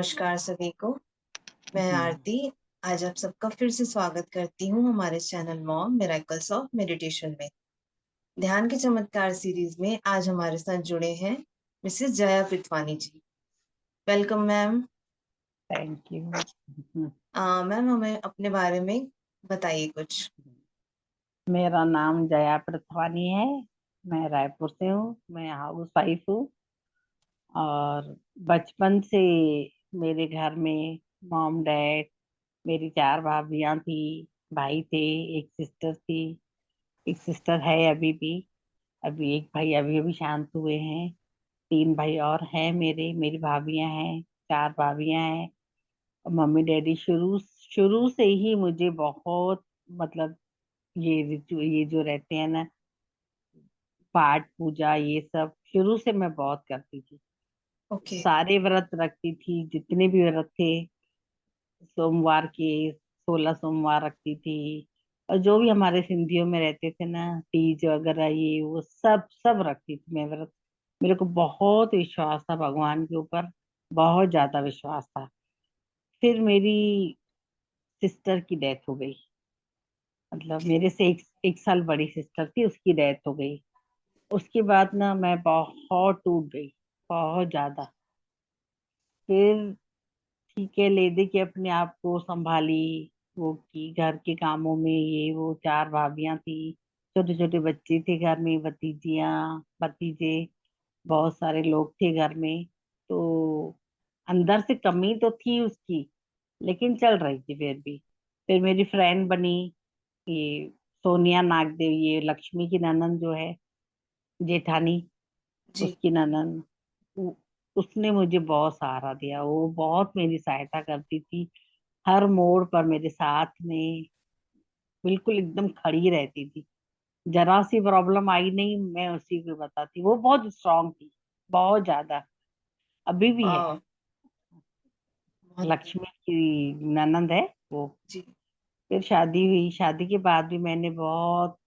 नमस्कार सभी को। मैं जी, आरती आज आप सबका फिर से स्वागत करती हूँ हमारे channel mom miracles of meditation में। ध्यान के चमत्कार सीरीज में आज हमारे साथ जुड़े हैं Mrs Jaya Prithwani ji. Welcome ma'am. Thank you. Ma'am हमें अपने बारे में बताइए कुछ। मेरा नाम जया पृथ्वानी है। मैं रायपुर से हूँ। मैं हाउस वाइफ हूँ। और बचपन से मेरे घर में मॉम डैड, मेरी चार भाभियां थी, भाई थे, एक सिस्टर थी। एक सिस्टर है अभी भी। अभी एक भाई अभी अभी शांत हुए हैं। तीन भाई और हैं मेरी भाभियां हैं। चार भाभियां हैं। और मम्मी डैडी शुरू शुरू से ही मुझे बहुत, मतलब ये जो रहते हैं ना, पाठ पूजा, ये सब शुरू से मैं बहुत करती थी। ओके। सारे व्रत रखती थी, जितने भी व्रत थे। सोमवार के 16 सोमवार रखती थी। और जो भी हमारे सिंधियों में रहते थे ना, तीज वगैरह, ये वो सब सब रखती थी मैं व्रत। मेरे को बहुत विश्वास था भगवान के ऊपर। बहुत ज्यादा विश्वास था। फिर मेरी सिस्टर की डेथ हो गई। मतलब ओके। मेरे से एक साल बड़ी सिस्टर थी, उसकी डेथ हो गई। उसके बाद ना मैं बहुत टूट गई, बहुत ज्यादा। फिर ठीक है, ले दे के अपने आप को संभाली। वो की घर के कामों में, ये वो चार भाभियां थी। छोटे छोटे बच्चे थे घर में, भतीजियां, भतीजे, बहुत सारे लोग थे घर में। तो अंदर से कमी तो थी उसकी, लेकिन चल रही थी फिर भी। फिर मेरी फ्रेंड बनी, ये सोनिया नागदेव, ये लक्ष्मी की ननद जो है, जेठानी, जी। उसकी ननद। उ- उसने मुझे बहुत सहारा दिया। वो बहुत मेरी सहायता करती थी। हर मोड़ पर मेरे साथ में बिल्कुल एकदम खड़ी रहती थी। जरा सी प्रॉब्लम आई नहीं, मैं उसी को बताती। वो बहुत स्ट्रांग थी, बहुत ज्यादा। अभी भी है। वाह। बहुत बढ़िया। लक्ष्मी की ननद है वो। जी। फिर शादी हुई। शादी के बाद भी मैंने बहुत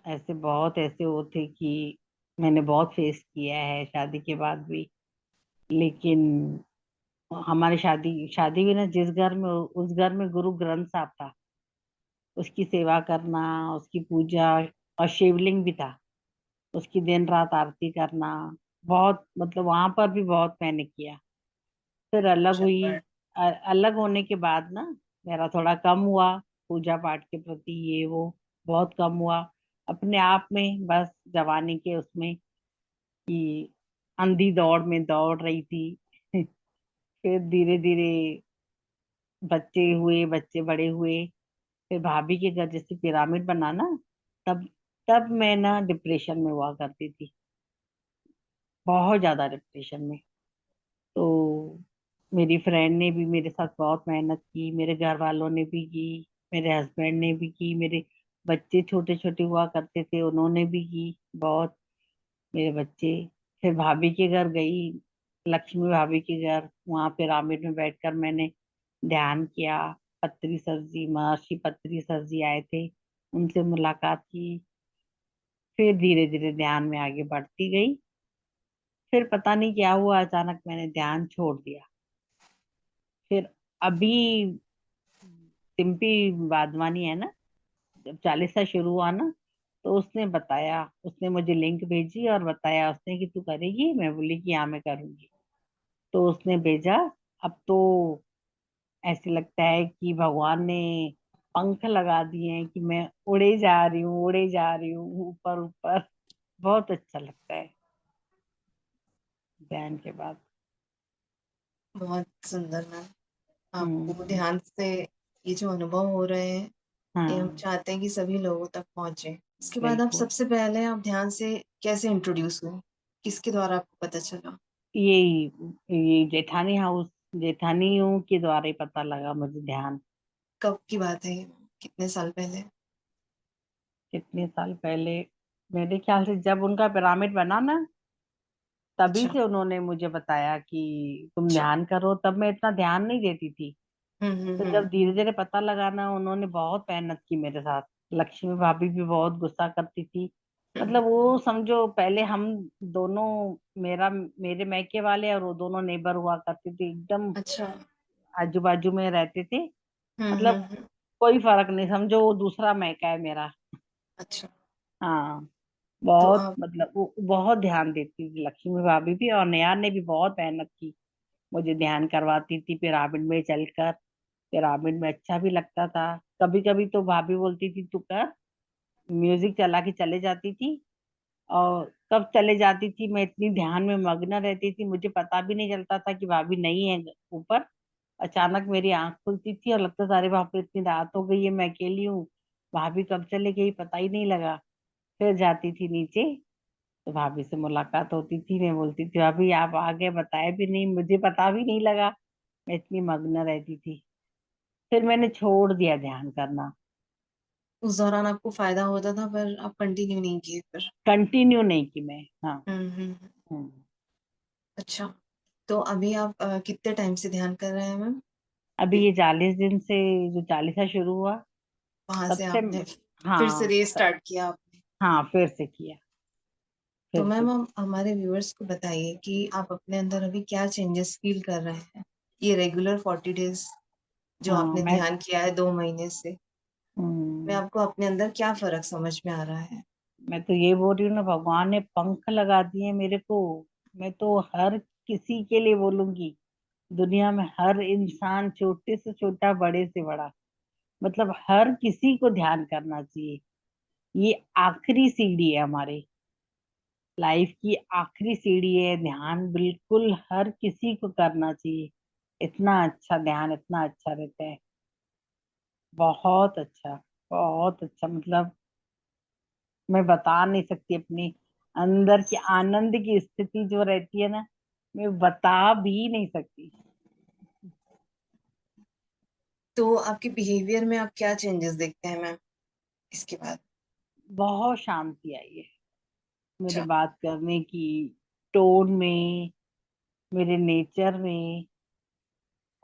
ऐसे वो थे कि मैंने बहुत फेस किया है शादी के बाद भी। लेकिन हमारी शादी शादी भी ना, जिस घर में, उस घर में गुरु ग्रंथ साहब था। उसकी सेवा करना, उसकी पूजा, और शिवलिंग भी था। उसकी दिन रात आरती करना, बहुत, मतलब वहां पर भी बहुत मैंने किया। फिर अलग हुई। शाबाश। अलग होने के बाद ना मेरा थोड़ा कम हुआ पूजा पाठ के प्रति, ये वो बहुत कम हुआ। अपने आप में बस जवानी के उसमें कि अंधी दौड़ में दौड़ रही थी। फिर धीरे धीरे बच्चे हुए, बच्चे बड़े हुए। फिर भाभी के घर जैसे पिरामिड बना ना, तब तब मैं ना डिप्रेशन में हुआ करती थी, बहुत ज्यादा डिप्रेशन में। तो मेरी फ्रेंड ने भी मेरे साथ बहुत मेहनत की, मेरे घर वालों ने भी की, मेरे हस्बैंड ने भी की, मेरे बच्चे छोटे छोटे हुआ करते थे, उन्होंने भी की बहुत, मेरे बच्चे। फिर भाभी के घर गई, लक्ष्मी भाभी के घर। वहां पिरामिड में बैठकर मैंने ध्यान किया। पत्री सर जी, महर्षि पत्री सर जी आए थे, उनसे मुलाकात की। फिर धीरे धीरे ध्यान में आगे बढ़ती गई। फिर पता नहीं क्या हुआ, अचानक मैंने ध्यान छोड़ दिया। फिर अभी सिंपी वाधवानी है ना, जब चालीसा शुरू हुआ ना, तो उसने बताया, उसने मुझे लिंक भेजी और बताया उसने कि तू करेगी। मैं बोली कि हाँ मैं करूंगी। तो उसने भेजा। अब तो ऐसे लगता है कि भगवान ने पंख लगा दिए हैं, कि मैं उड़े जा रही हूँ, उड़े जा रही हूँ ऊपर ऊपर। बहुत अच्छा लगता है ध्यान के बाद। बहुत सुंदर मैम। आपको हम्म। ध्यान से ये जो अनुभव हो रहे हैं, ये हम हाँ, चाहते हैं कि सभी लोगों तक पहुंचे। इसके बाद आप बिल्कुल। सबसे पहले आप ध्यान से कैसे इंट्रोड्यूस हुए? किसके द्वारा आपको पता चला? ये जेठानी हाउस, जेठानियों के द्वारा ही पता लगा मुझे ध्यान। कब की बात है ये? कितने साल पहले? कितने साल पहले, मेरे ख्याल से जब उनका पिरामिड बना ना, तभी अच्छा। से उन्होंने मुझे बताया कि तुम अच्छा। ध्यान करो। तब मैं इतना ध्यान नहीं देती थी। तो हम्म। जब धीरे धीरे पता लगा ना, उन्होंने बहुत मेहनत की मेरे साथ। लक्ष्मी भाभी भी बहुत गुस्सा करती थी मतलब वो समझो पहले हम दोनों, मेरे मैके वाले और वो दोनों नेबर हुआ करते थे, एकदम अच्छा। आजू बाजू में रहते थे। मतलब हम्म। कोई फर्क नहीं, समझो वो दूसरा मैका है मेरा। अच्छा। हाँ, तो बहुत आप मतलब वो बहुत ध्यान देती थी लक्ष्मी भाभी भी, और नेहा ने भी बहुत मेहनत की। मुझे ध्यान करवाती थी पिरामिड में चलकर। पिरामिड में अच्छा भी लगता था। कभी कभी तो भाभी बोलती थी तू कर, म्यूजिक चला के चले जाती थी। और कब चले जाती थी, मैं इतनी ध्यान में मग्न रहती थी, मुझे पता भी नहीं चलता था कि भाभी नहीं है ऊपर। अचानक मेरी आंख खुलती थी और लगता था अरे बाप रे, इतनी रात हो गई है, मैं अकेली हूँ, भाभी कब चले गई पता ही नहीं लगा। फिर जाती थी नीचे, तो भाभी से मुलाकात होती थी, मैं बोलती थी भाभी आप आगे बताए भी नहीं, मुझे पता भी नहीं लगा, मैं इतनी मग्न रहती थी। फिर मैंने छोड़ दिया ध्यान करना। उस दौरान आपको फायदा होता था पर आप कंटिन्यू नहीं किए फिर? कंटिन्यू नहीं की मैं। हाँ। हम्म। हम्म। अच्छा। तो अभी आप कितने टाइम से ध्यान कर रहे हैं मैम? अभी ये 40 दिन से, जो 40 शुरू हुआ वहां तब से से। आपने फिर से हाँ रीस्टार्ट किया आपने? हाँ, फिर से किया, तो फिर से। मैम हम हमारे व्यूअर्स को बताइए कि आप अपने अंदर अभी क्या चेंजेस फील कर रहे हैं ये रेगुलर 40 डेज जो हाँ आपने मैं ध्यान किया है 2 महीने से, में हम्म, आपको अपने अंदर क्या फर्क समझ में आ रहा है? मैं तो ये बोल रही हूँ ना, भगवान ने पंख लगा दिए मेरे को। मैं तो हर किसी के लिए बोलूंगी, दुनिया में हर इंसान, छोटे से छोटा बड़े से बड़ा, मतलब हर किसी को ध्यान करना चाहिए। ये आखिरी सीढ़ी है हमारे लाइफ की, आखिरी सीढ़ी है। ध्यान बिल्कुल हर किसी को करना चाहिए। इतना अच्छा ध्यान, इतना अच्छा रहता है, बहुत अच्छा, बहुत अच्छा। मतलब मैं बता नहीं सकती अपनी अंदर की आनंद की स्थिति जो रहती है ना, मैं बता भी नहीं सकती। तो आपके बिहेवियर में आप क्या चेंजेस देखते हैं मैम इसके बाद? बहुत शांति आई है मेरे अच्छा। बात करने की टोन में, मेरे नेचर में।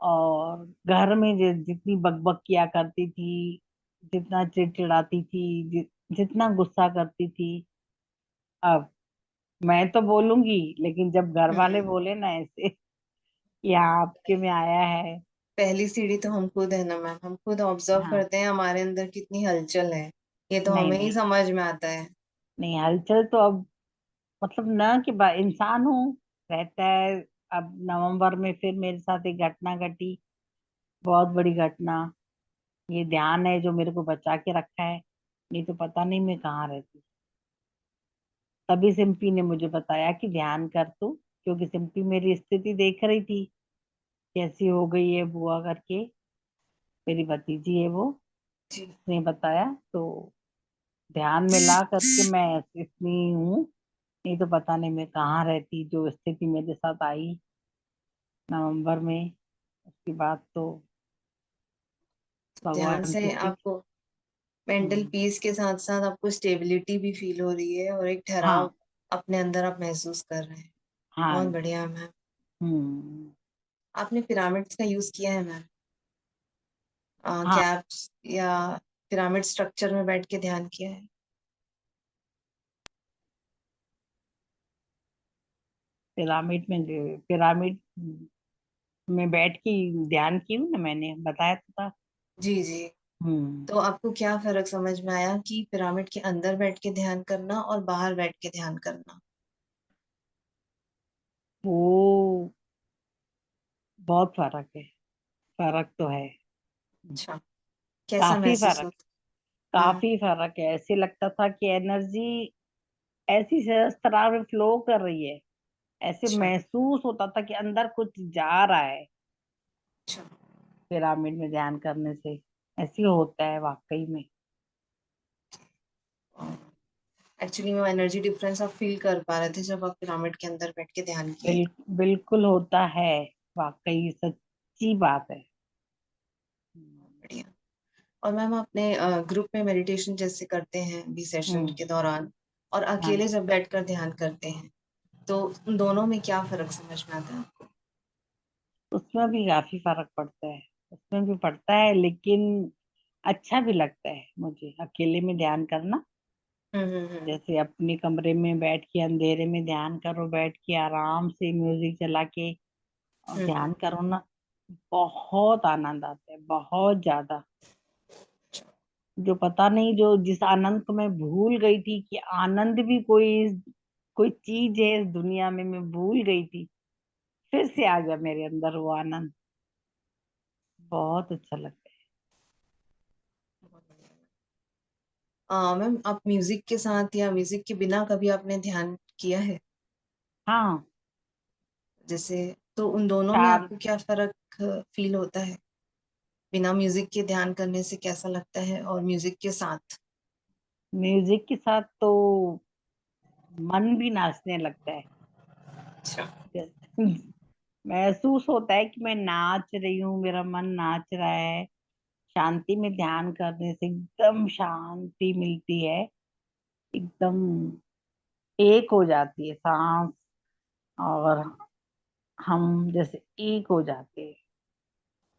और घर में जितनी बकबक किया करती थी, जितना चिड़चिड़ाती थी, जितना गुस्सा करती थी, अब मैं तो बोलूंगी, लेकिन जब घर वाले हम्म। बोले ना ऐसे कि हाँ आपके में आया है। पहली सीढ़ी तो हम खुद है ना मैम, हम खुद ऑब्जर्व हाँ। करते हैं हमारे अंदर कितनी हलचल है, ये तो नहीं हमें ही नहीं समझ में आता है। नहीं, हलचल तो अब मतलब ना कि इंसान हूँ, रहता है। अब नवंबर में फिर मेरे साथ एक घटना घटी, बहुत बड़ी घटना। ये ध्यान है जो मेरे को बचा के रखा है, नहीं तो पता नहीं मैं कहाँ रहती। तभी सिम्पी ने मुझे बताया कि ध्यान कर तू, क्योंकि सिम्पी मेरी स्थिति देख रही थी कैसी हो गई है बुआ करके। मेरी भतीजी है वो, जी। उसने बताया तो ध्यान में ला करके मैं इतनी हूँ, नहीं तो पता नहीं मैं कहाँ रहती। जो स्थिति मेरे साथ आई नवंबर में, उसके बाद तो ध्यान भगवान से कृपा। आपको मेंटल हम्म। पीस के साथ साथ आपको स्टेबिलिटी भी फील हो रही है और एक ठहराव हाँ। अपने अंदर आप महसूस कर रहे हैं। हाँ बहुत जी। बढ़िया मैम। हम्म। आपने पिरामिड्स का यूज किया है मैम? हाँ, कैप्स या पिरामिड स्ट्रक्चर में बैठ के ध्यान किया है? पिरामिड में बैठ के ध्यान की हूँ ना, मैंने बताया तो था। जी जी। हम्म। तो आपको क्या फर्क समझ में आया कि पिरामिड के अंदर बैठ के ध्यान करना और बाहर बैठ के ध्यान करना? वो बहुत फर्क है, फर्क तो है। अच्छा। कैसा काफी महसूस फर्क, होता? हाँ। काफी फर्क है। ऐसे लगता था कि एनर्जी ऐसी तरह में फ्लो कर रही है, ऐसे अच्छा। महसूस होता था कि अंदर कुछ जा रहा है। अच्छा। पिरामिड में ध्यान करने से ऐसे होता है वाकई में। एक्चुअली वो एनर्जी डिफरेंस आप फील कर पा रहे थे जब आप पिरामिड के अंदर बैठ के ध्यान किए? बिल्कुल होता है, वाकई सच्ची बात है। बढ़िया। और मैम अपने ग्रुप में मेडिटेशन जैसे करते हैं अभी सेशन हम्म। के दौरान, और हाँ, अकेले जब बैठकर ध्यान करते हैं, तो उन दोनों में क्या फर्क समझ में आता है आपको? उसमें भी काफी फर्क पड़ता है, उसमें भी पड़ता है, लेकिन अच्छा भी लगता है मुझे अकेले में ध्यान करना। जैसे अपने कमरे में बैठ के अंधेरे में ध्यान करो, बैठ के आराम से म्यूजिक चला के और हम्म। ध्यान करो ना, बहुत आनंद आता है, बहुत ज्यादा। जो पता नहीं, जो जिस आनंद को मैं भूल गई थी कि आनंद भी कोई चीज है इस दुनिया में, मैं भूल गई थी, फिर से आ गया मेरे अंदर वो आनंद। बहुत अच्छा लगता है। बहुत बढ़िया। मैम, आप म्यूजिक के साथ या म्यूजिक के बिना कभी आपने ध्यान किया है? हाँ। जैसे, तो उन दोनों में शांत। आपको क्या फर्क फील होता है? बिना म्यूजिक के ध्यान करने से कैसा लगता है, और म्यूजिक के साथ? म्यूजिक के साथ तो मन भी नाचने लगता है। अच्छा। महसूस होता है कि मैं नाच रही हूँ, मेरा मन नाच रहा है। शांति में ध्यान करने से एकदम शांति मिलती है, एकदम एक हो जाती है सांस, और हम जैसे एक हो जाते हैं।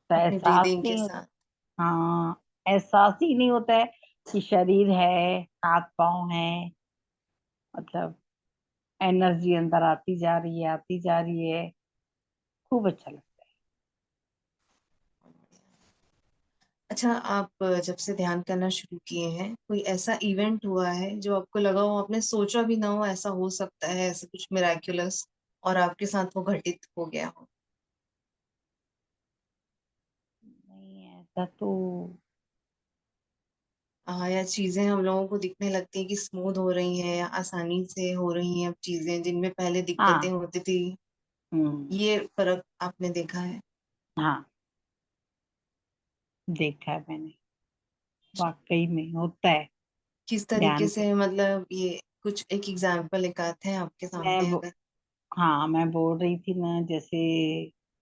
तो अपनी एहसास ब्रीदिंग के नहीं। साथ। हाँ, एहसास ही नहीं होता है कि शरीर है, हाथ पांव है, मतलब एनर्जी अंदर आती जा रही है, आती जा रही है। खूब अच्छा लगता अच्छा, आप जब से ध्यान करना शुरू किए हैं, कोई ऐसा इवेंट हुआ है जो आपको लगा हो, आपने सोचा भी ना हो ऐसा हो सकता है, ऐसा कुछ मिराक्युलस, और आपके साथ वो घटित हो गया हो? है। नहीं, ऐसा तो। या चीजें हम लोगों को दिखने लगती हैं कि स्मूथ हो रही हैं या आसानी से हो रही हैं, अब चीजें जिनमें पहले दिक्कतें हाँ। होती थी, हम्म। ये फर्क आपने देखा है? हाँ, देखा है मैंने। वाकई में होता है। किस तरीके ध्यान के। से, मतलब ये कुछ एक एग्जाम्पल एक आध है आपके मैं सामने वो अगर? हाँ, मैं बोल रही थी ना, जैसे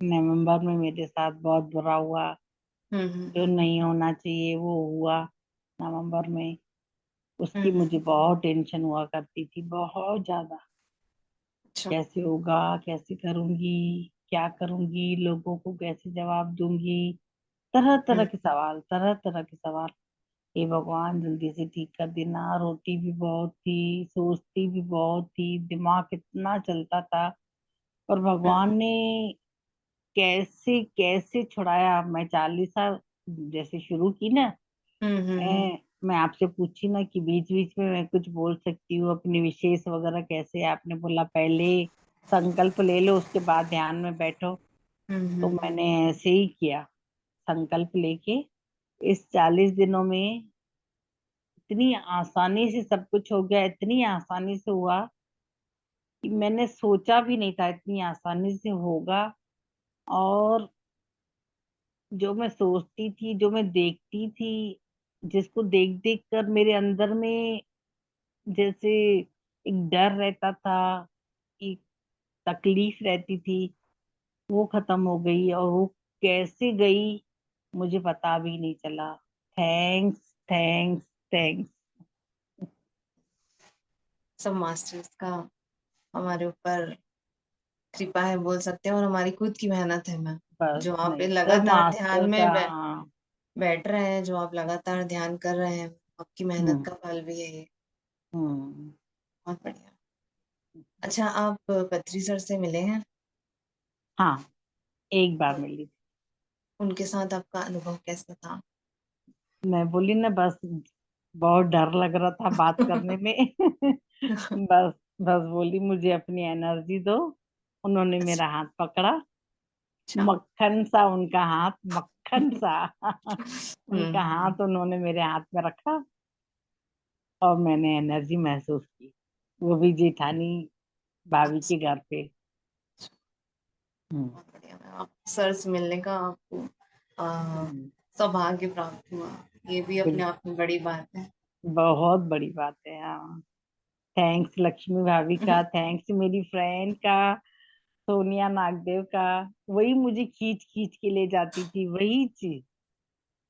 नवंबर में मेरे साथ बहुत बुरा हुआ। जो हम्म। नहीं होना चाहिए वो हुआ नवंबर में। उसकी हम्म। मुझे बहुत टेंशन हुआ करती थी, बहुत ज्यादा। अच्छा। कैसे होगा, कैसे करूंगी, क्या करूंगी, लोगों को कैसे जवाब दूंगी। तरह तरह हम्म। के सवाल, तरह तरह के सवाल। हे भगवान, जल्दी से ठीक कर देना। रोटी भी बहुत थी, सोचती भी बहुत थी, दिमाग इतना चलता था, पर हम्म। भगवान ने कैसे कैसे छुड़ाया। मैं 40 साल जैसे शुरू की ना, मैं आपसे पूछी ना कि बीच बीच में मैं कुछ बोल सकती हूँ अपनी विशेष वगैरह, कैसे आपने बोला पहले संकल्प ले लो उसके बाद ध्यान में बैठो। तो हम्म। मैंने ऐसे ही किया, संकल्प लेके। इस 40 दिनों में इतनी आसानी से सब कुछ हो गया, इतनी आसानी से हुआ कि मैंने सोचा भी नहीं था इतनी आसानी से होगा। और जो मैं सोचती थी, जो मैं देखती थी, जिसको देख देख कर मेरे अंदर में जैसे एक डर रहता था, एक तकलीफ रहती थी, वो खत्म हो गई। और वो कैसे गई मुझे पता भी नहीं चला। Thanks, thanks, thanks. सब मास्टर्स का हमारे ऊपर कृपा है बोल सकते हैं, और हमारी खुद की मेहनत है मैम। बस जो आप ये नहीं, सब लगातार मास्टर ध्यान का। में हाँ। बैठ रहे हैं, जो आप लगातार ध्यान कर रहे हैं, आपकी मेहनत हम्म। का फल भी है ये। हम्म। बहुत बढ़िया। अच्छा, आप पत्री सर से मिले हैं? हाँ, एक बार मिली थी। उनके साथ आपका अनुभव कैसा था? मैं बोली ना, बस बहुत डर लग रहा था बात करने में। बस बस बोली मुझे अपनी एनर्जी दो। उन्होंने अच्छा। मेरा हाथ पकड़ा। अच्छा। मक्खन सा उनका हाथ, मक्खन सा। उनका हम्म। हाथ उन्होंने मेरे हाथ में रखा, और मैंने एनर्जी महसूस की। वो भी जेठानी भाभी के घर पे। हम्म। बहुत बढ़िया मैम, आप सर से मिलने का आपको आ, हम्म। सौभाग्य प्राप्त हुआ। ये भी अपने बिल्कुल। आप में बड़ी बात है। बहुत बड़ी बात है, हाँ। थैंक्स लक्ष्मी भाभी का, थैंक्स मेरी फ्रेंड का, सोनिया नागदेव का। वही मुझे खींच खींच के ले जाती थी, वही चीज।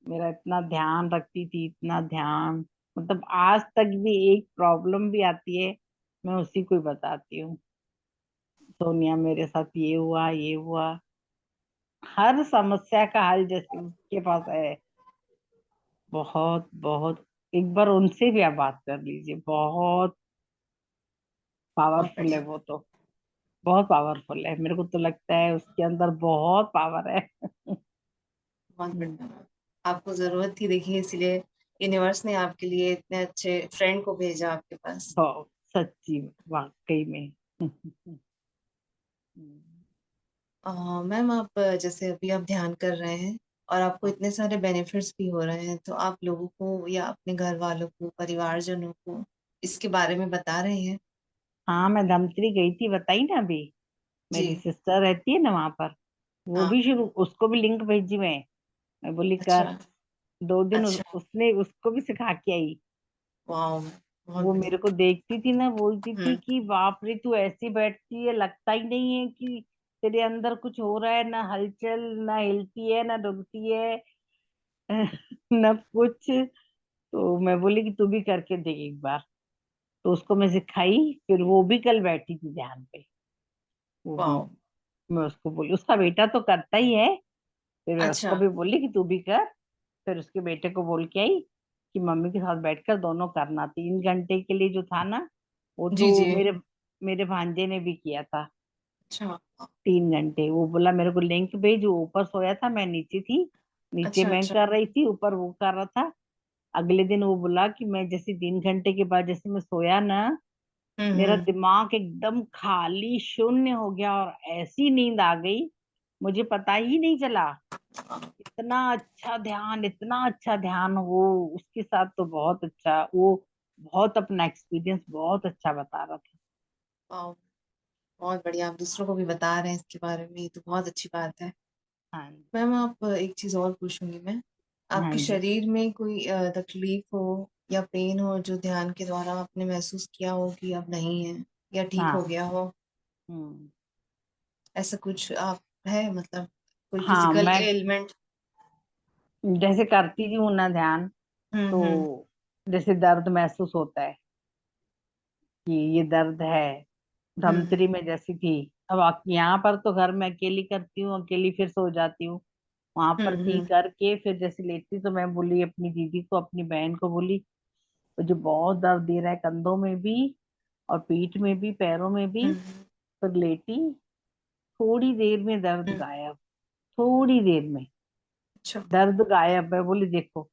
मेरा इतना ध्यान रखती थी, इतना ध्यान। मतलब आज तक भी एक प्रॉब्लम भी आती है, मैं उसी को ही बताती हूँ। सोनिया, मेरे साथ ये हुआ, ये हुआ। हर समस्या का हल जैसे उसके पास है। बहुत बहुत एक बार उनसे भी आप बात कर लीजिए, बहुत बहुत पावरफुल है बढ़िया। वो तो, बहुत पावरफुल है। मेरे को तो लगता है उसके अंदर बहुत पावर है। बहुत हम्म, बढ़िया मैम। आपको जरूरत थी देखिए, इसलिए यूनिवर्स ने आपके लिए इतने अच्छे फ्रेंड को भेजा आपके पास। बहुत सच्ची, वाकई में। मैम आप जैसे अभी आप ध्यान कर रहे हैं और आपको इतने सारे बेनिफिट्स भी हो रहे हैं, तो आप लोगों को या अपने घर वालों को, परिवारजनों को इसके बारे में बता रहे हैं? हाँ, मैं धमतरी गई थी, बताई ना अभी। जी। मेरी सिस्टर रहती है ना वहां पर, वो हाँ। भी शुरू, उसको भी लिंक भेजी मैं बोली कर। अच्छा। 2 दिन अच्छा। उसने उसको भी सिखा के आई। वाह, बहुत वो मेरे को बढ़िया। देखती थी ना, बोलती थी हम्म। कि बाप रे, तू ऐसी बैठती है, लगता ही नहीं है कि तेरे अंदर कुछ हो रहा है, ना हलचल, ना हिलती है, ना डुलती है। न कुछ। तो मैं बोली कि तू भी करके देख एक बार। तो उसको मैं सिखाई, फिर वो भी कल बैठी थी ध्यान पे। वो भी, वाह। मैं उसको बोली, उसका बेटा तो करता ही है, फिर मैं अच्छा। उसको भी बोली कि तू भी कर। फिर उसके बेटे को बोल के आई कि मम्मी के साथ बैठकर दोनों करना। 3 घंटे के लिए जो था ना, वो जी तो जी। मेरे मेरे भांजे ने भी किया था। अच्छा। 3 घंटे वो बोला मेरे को लिंक भेज। वो ऊपर सोया था, मैं नीचे थी। नीचे अच्छा। मैं अच्छा। कर रही थी, ऊपर वो कर रहा था। अगले दिन वो बोला कि मैं जैसे 3 घंटे के बाद जैसे मैं सोया ना, मेरा हम्म। दिमाग एकदम खाली शून्य हो गया और ऐसी नींद आ गई, मुझे पता ही नहीं चला। इतना अच्छा ध्यान, इतना अच्छा ध्यान, वो उसके साथ तो बहुत अच्छा वो, बहुत अपना एक्सपीरियंस बहुत अच्छा बता रहा था। वाह, बहुत बढ़िया। आप दूसरों को भी बता रहे हैं इसके बारे में, ये तो बहुत अच्छी बात है। हाँ जी। मैम आप एक चीज और पूछूंगी मैं। हाँ आपके जी। शरीर में कोई तकलीफ हो या पेन हो जो ध्यान के द्वारा आपने महसूस किया हो कि अब नहीं है या ठीक हो हाँ। गया हो? हम्म। ऐसा कुछ आप है मतलब, कोई हाँ, फिजिकल मैं एलिमेंट? जैसे करती हूँ ना ध्यान, तो हम्म। जैसे दर्द महसूस होता है कि ये दर्द है। हम्म। धमतरी में जैसी थी। अब यहाँ पर तो घर में अकेली करती हूँ, अकेली फिर सो जाती हूँ। वहां पर थी हम्म। करके, फिर जैसे लेटी तो मैं बोली अपनी दीदी को, अपनी बहन को बोली मुझे बहुत दर्द दे रहा है, कंधों में भी और पीठ में भी, पैरों में भी। हम्म। फिर लेटी, थोड़ी देर में दर्द हम्म। गायब। थोड़ी देर में अच्छा। दर्द गायब। मैं बोली देखो,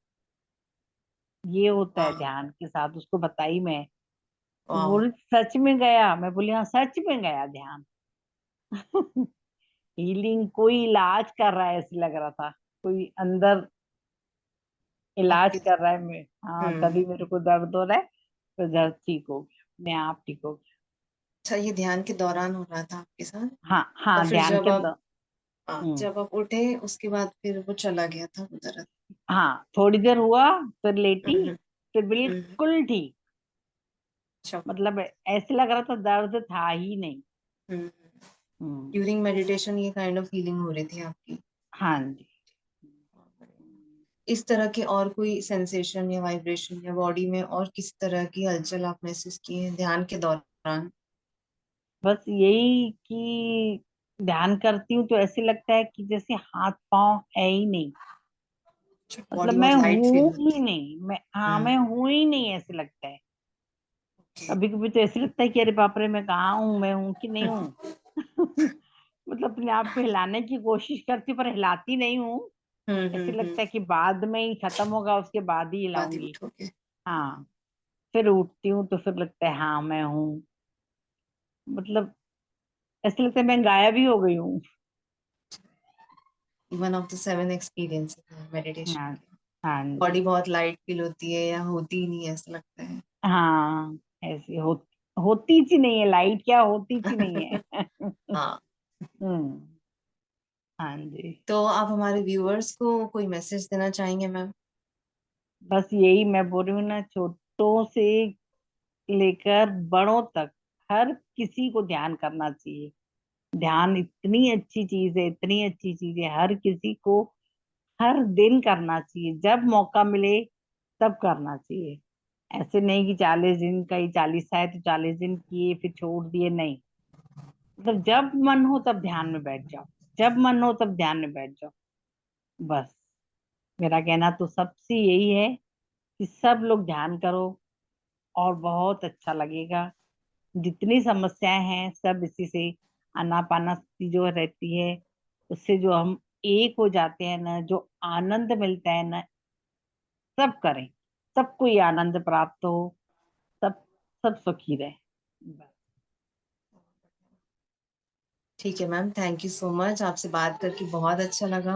ये होता है हाँ। ध्यान के साथ। उसको बताई मैं, तो वाह। बोली सच में गया? मैं बोली हाँ, सच में गया ध्यान। हीलिंग, कोई इलाज कर रहा है ऐसे लग रहा था, कोई अंदर इलाज आपके। कर रहा है। मैं, हाँ, हम्म। तभी मेरे को दर्द हो रहा है, तो दर्द ठीक हो गया, अपने आप ठीक हो गया। अच्छा, ये ध्यान के दौरान हो रहा था आपके साथ? हाँ और हाँ, फिर ध्यान के हम्म। जब आप उठे उसके बाद फिर वो चला गया था वो दर्द? हाँ, थोड़ी देर हुआ, फिर लेटी, हम्म। फिर हम्म। बिल्कुल ठीक। अच्छा। मतलब ऐसे लग रहा था दर्द था ही नहीं। हम्म। हम्म। ड्यूरिंग मेडिटेशन ये काइंड ऑफ फीलिंग हो रही थी आपकी? हाँ जी। इस तरह के और कोई सेंसेशन या वाइब्रेशन या बॉडी में और किस तरह की हलचल आप महसूस किए हैं ध्यान के दौरान? बस यही कि ध्यान करती हूँ तो ऐसे लगता है कि जैसे हाथ पांव है ही नहीं। मतलब बॉडी मैं बहुत लाइट फील हूं ही होती नहीं, है। मैं हूं ही नहीं, ऐसे लगता है। ओके। कभी कभी तो ऐसे लगता है कि अरे बाप रे, मैं कहाँ हूँ, मैं हूँ कि नहीं हूँ। मतलब अपने आप को हिलाने की कोशिश करती हूँ, पर हिलाती नहीं हूँ। ऐसे हम्म। लगता है कि बाद में ही खत्म होगा, उसके बाद ही बाद ही हिलाऊंगी। उठोगे? हाँ। फिर उठती हूँ तो फिर लगता है हाँ मैं हूँ। मतलब ऐसे लगता है मैं गायब ही हो गई हूँ। One of the 7 experience meditation हाँ। के। हाँ बॉडी जी। बहुत लाइट फील होती है या होती ही नहीं है, ऐसा लगता है? हाँ, ऐसी होती सी नहीं है, लाइट क्या होती सी नहीं है। हाँ। हम्म। हाँ जी। तो आप हमारे व्यूअर्स को कोई मैसेज देना चाहेंगे मैम? बस यही मैं बोल रही हूँ ना, छोटों से लेकर बड़ों तक हर किसी को ध्यान करना चाहिए। ध्यान इतनी अच्छी चीज है, इतनी अच्छी चीज है, हर किसी को हर दिन करना चाहिए, जब मौका मिले तब करना चाहिए। ऐसे नहीं कि 40 दिन का ही 40 है तो 40 दिन किए फिर छोड़ दिए, नहीं। मतलब जब मन हो तब ध्यान में बैठ जाओ, जब मन हो तब ध्यान में बैठ जाओ, बस। मेरा कहना तो सबसे यही है कि सब लोग ध्यान करो और बहुत अच्छा लगेगा। जितनी समस्याएं हैं सब इसी से, आनापानासती जो रहती है उससे जो हम एक हो जाते हैं ना, जो आनंद मिलता है ना, सब करें, सबको ये आनंद प्राप्त हो, सब सब सुखी रहे बस। ठीक है ma'am, thank you so much. आपसे बात करके बहुत अच्छा लगा।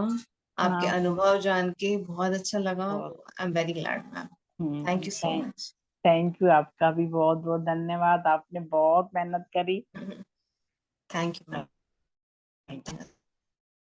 आपके हाँ, अनुभव जान के बहुत अच्छा लगा। बहुत। I am very glad ma'am. Thank you so much. Thank you, आपका भी बहुत बहुत धन्यवाद, आपने बहुत मेहनत करी। Thank you ma'am.